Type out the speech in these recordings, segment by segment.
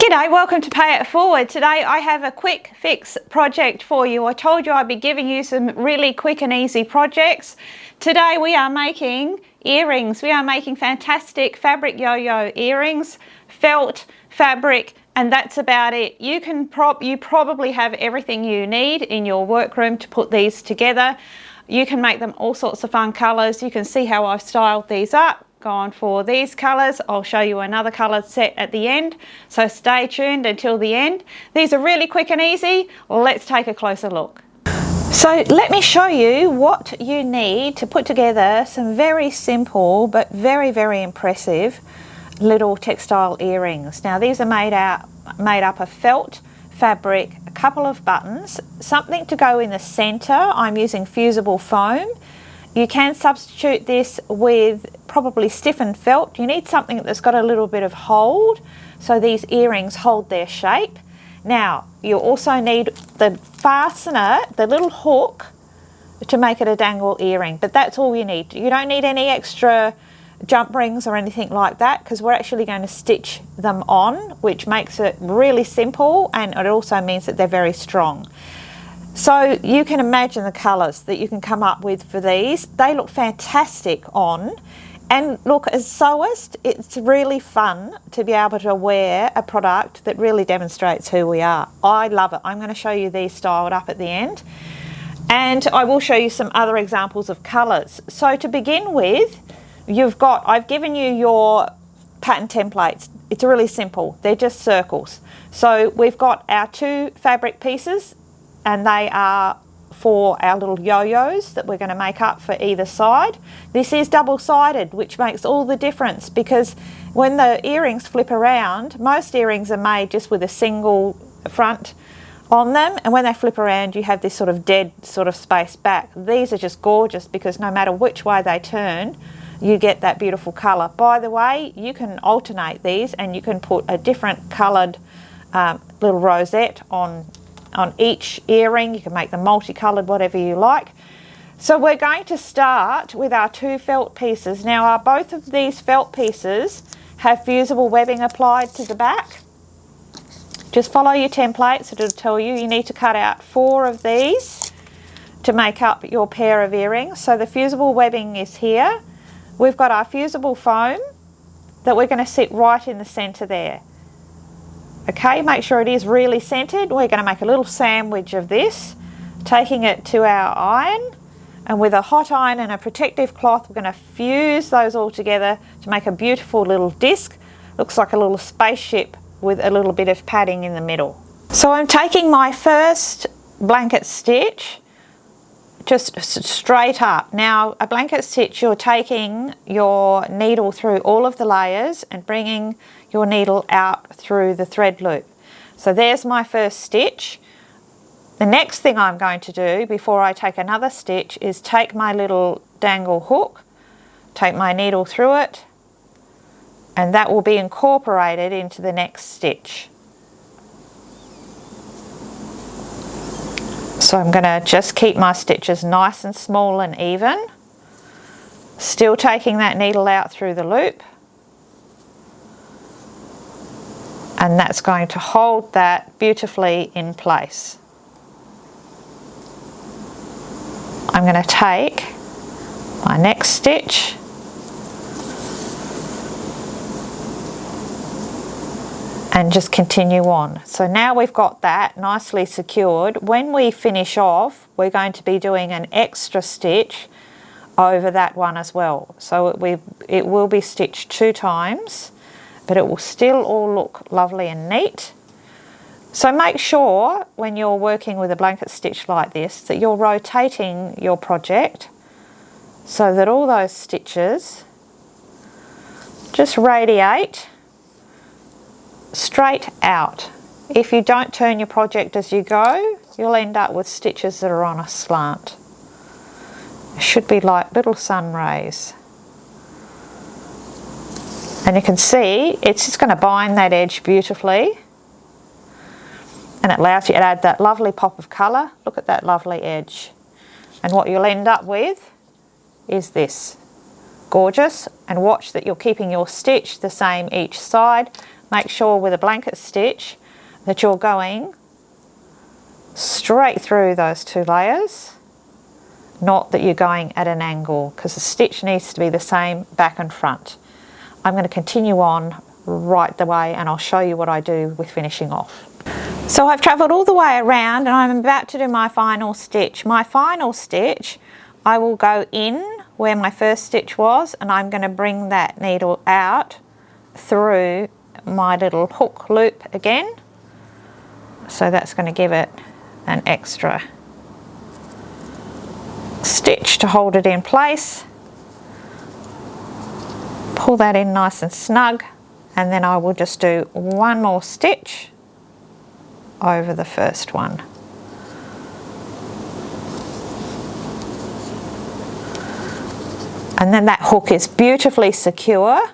G'day, welcome to Pay It Forward. Today I have a quick fix project for you. I told you I'd be giving you some really quick and easy projects. Today we are making earrings. We are making fantastic fabric yo-yo earrings, felt, fabric, and that's about it. You probably have everything you need in your workroom to put these together. You can make them all sorts of fun colours. You can see how I've styled these up. Gone for these colours. I'll show you another colour set at the end, so stay tuned until the end. These are really quick and easy. Let's take a closer look. So let me show you what you need to put together some very simple but very impressive little textile earrings. Now these are made up of felt, fabric, a couple of buttons, something to go in the centre. I'm using fusible foam. You can substitute this with probably stiffened felt. You need something that's got a little bit of hold so these earrings hold their shape. Now you also need the fastener, the little hook, to make it a dangle earring, but that's all you need. You don't need any extra jump rings or anything like that, because we're actually going to stitch them on, which makes it really simple, and it also means that they're very strong. So you can imagine the colours that you can come up with for these. They look fantastic on, and look, as sewist, it's really fun to be able to wear a product that really demonstrates who we are. I love it. I'm going to show you these styled up at the end, and I will show you some other examples of colours. So to begin with, I've given you your pattern templates. It's really simple. They're just circles. So we've got our two fabric pieces, and they are for our little yo-yos that we're going to make up for either side. This is double-sided, which makes all the difference, because when the earrings flip around, most earrings are made just with a single front on them, and when they flip around you have this sort of dead sort of space back. These are just gorgeous because no matter which way they turn, you get that beautiful colour. By the way, you can alternate these and you can put a different coloured little rosette on each earring. You can make them multicoloured, whatever you like. So we're going to start with our two felt pieces. Now both of these felt pieces have fusible webbing applied to the back. Just follow your templates. It'll tell you need to cut out 4 of these to make up your pair of earrings. So the fusible webbing is here. We've got our fusible foam that we're going to sit right in the centre there. Okay, make sure it is really centered. We're going to make a little sandwich of this, taking it to our iron, and with a hot iron and a protective cloth, we're going to fuse those all together to make a beautiful little disc. Looks like a little spaceship with a little bit of padding in the middle. So I'm taking my first blanket stitch just straight up. Now a blanket stitch, you're taking your needle through all of the layers and bringing your needle out through the thread loop. So there's my first stitch. The next thing I'm going to do before I take another stitch is take my little dangle hook, take my needle through it, and that will be incorporated into the next stitch. So I'm going to just keep my stitches nice and small and even, still taking that needle out through the loop, and that's going to hold that beautifully in place. I'm going to take my next stitch and just continue on. So now we've got that nicely secured. When we finish off, we're going to be doing an extra stitch over that one as well. So it will be stitched 2 times, but it will still all look lovely and neat. So make sure when you're working with a blanket stitch like this that you're rotating your project so that all those stitches just radiate straight out. If you don't turn your project as you go, you'll end up with stitches that are on a slant. It should be like little sun rays. And you can see it's just going to bind that edge beautifully, and it allows you to add that lovely pop of colour. Look at that lovely edge. And what you'll end up with is this. Gorgeous. And watch that you're keeping your stitch the same each side. make sure with a blanket stitch that you're going straight through those 2 layers, not that you're going at an angle, because the stitch needs to be the same back and front. I'm going to continue on right the way and I'll show you what I do with finishing off. So I've travelled all the way around and I'm about to do my final stitch. My final stitch, I will go in where my first stitch was and I'm going to bring that needle out through my little hook loop again. So that's going to give it an extra stitch to hold it in place. Pull that in nice and snug, and then I will just do one more stitch over the first one. And then that hook is beautifully secure.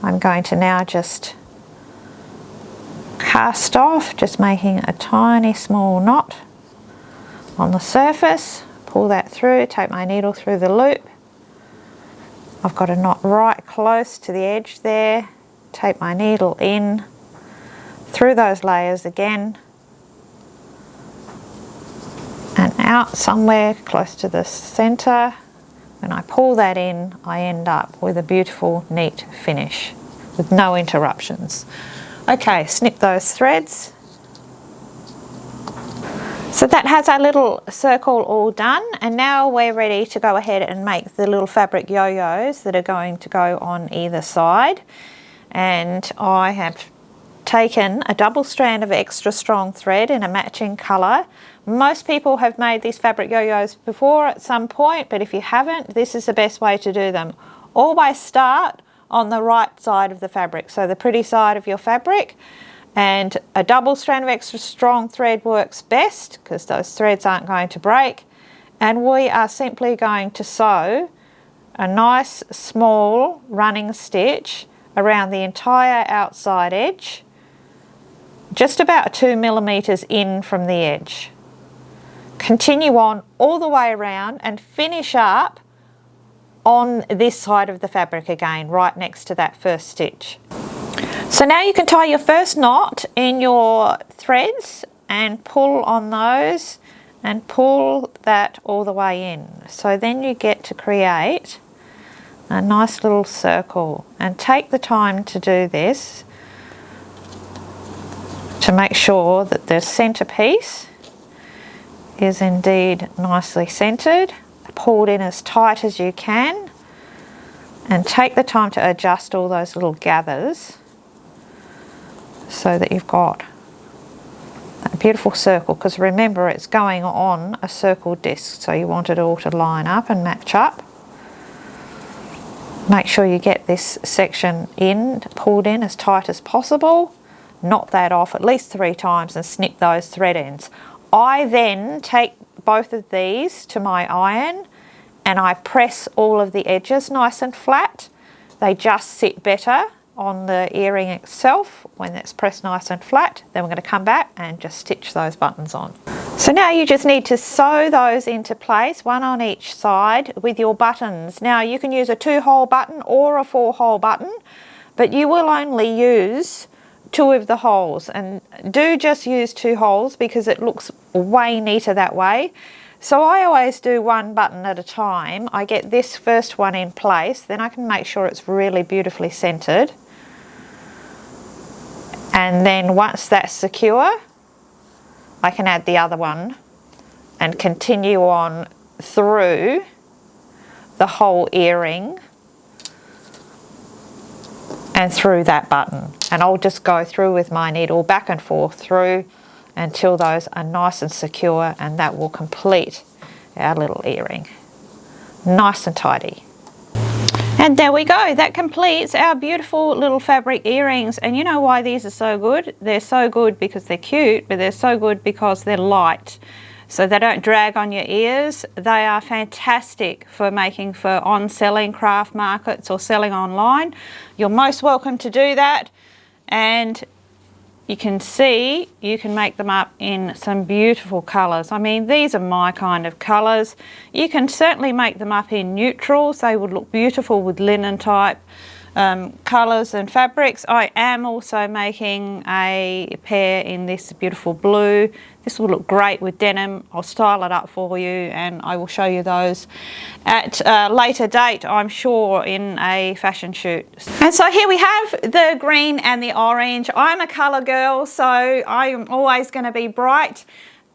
I'm going to now just cast off, just making a tiny small knot on the surface. Pull that through, take my needle through the loop. I've got a knot right close to the edge there. Take my needle in through those layers again and out somewhere close to the center. When I pull that in, I end up with a beautiful, neat finish with no interruptions. Okay, snip those threads. So that has our little circle all done, and now we're ready to go ahead and make the little fabric yo-yos that are going to go on either side. And I have taken a double strand of extra strong thread in a matching colour. Most people have made these fabric yo-yos before at some point, but if you haven't, this is the best way to do them. Always start on the right side of the fabric, so the pretty side of your fabric. And a double strand of extra strong thread works best because those threads aren't going to break. And we are simply going to sew a nice small running stitch around the entire outside edge, just about 2 millimeters in from the edge. Continue on all the way around and finish up on this side of the fabric again, right next to that first stitch. So now you can tie your first knot in your threads and pull on those and pull that all the way in. So then you get to create a nice little circle, and take the time to do this to make sure that the center piece is indeed nicely centered, pulled in as tight as you can, and take the time to adjust all those little gathers so that you've got a beautiful circle, because remember it's going on a circle disc, so you want it all to line up and match up. Make sure you get this section pulled in as tight as possible, knot that off at least 3 times and snip those thread ends. I then take both of these to my iron and I press all of the edges nice and flat. They just sit better on the earring itself when it's pressed nice and flat. Then we're going to come back and just stitch those buttons on. So now you just need to sew those into place, one on each side with your buttons. Now you can use a 2-hole button or a 4-hole button, but you will only use 2 of the holes, and do just use 2 holes because it looks way neater that way. So I always do 1 button at a time. I get this first one in place, then I can make sure it's really beautifully centered. And then once that's secure, I can add the other one and continue on through the whole earring and through that button. And I'll just go through with my needle back and forth through until those are nice and secure, and that will complete our little earring. Nice and tidy. And there we go, that completes our beautiful little fabric earrings. And you know why these are so good? They're so good because they're cute, but they're so good because they're light. So they don't drag on your ears. They are fantastic for making for on-selling craft markets or selling online. You're most welcome to do that. And you can see you can make them up in some beautiful colours. I mean, these are my kind of colours. You can certainly make them up in neutrals. They would look beautiful with linen type colours and fabrics. I am also making a pair in this beautiful blue. This will look great with denim. I'll style it up for you and I will show you those at a later date, I'm sure, in a fashion shoot. And so here we have the green and the orange. I'm a colour girl, so I'm always going to be bright.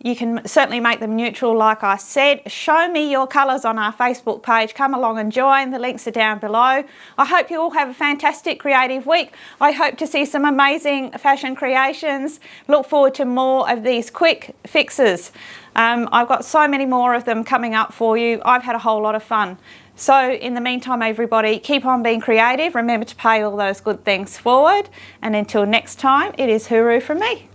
You can certainly make them neutral, like I said. Show me your colours on our Facebook page. Come along and join. The links are down below. I hope you all have a fantastic creative week. I hope to see some amazing fashion creations. Look forward to more of these quick fixes. I've got so many more of them coming up for you. I've had a whole lot of fun. So in the meantime, everybody, keep on being creative. Remember to pay all those good things forward. And until next time, it is hooroo from me.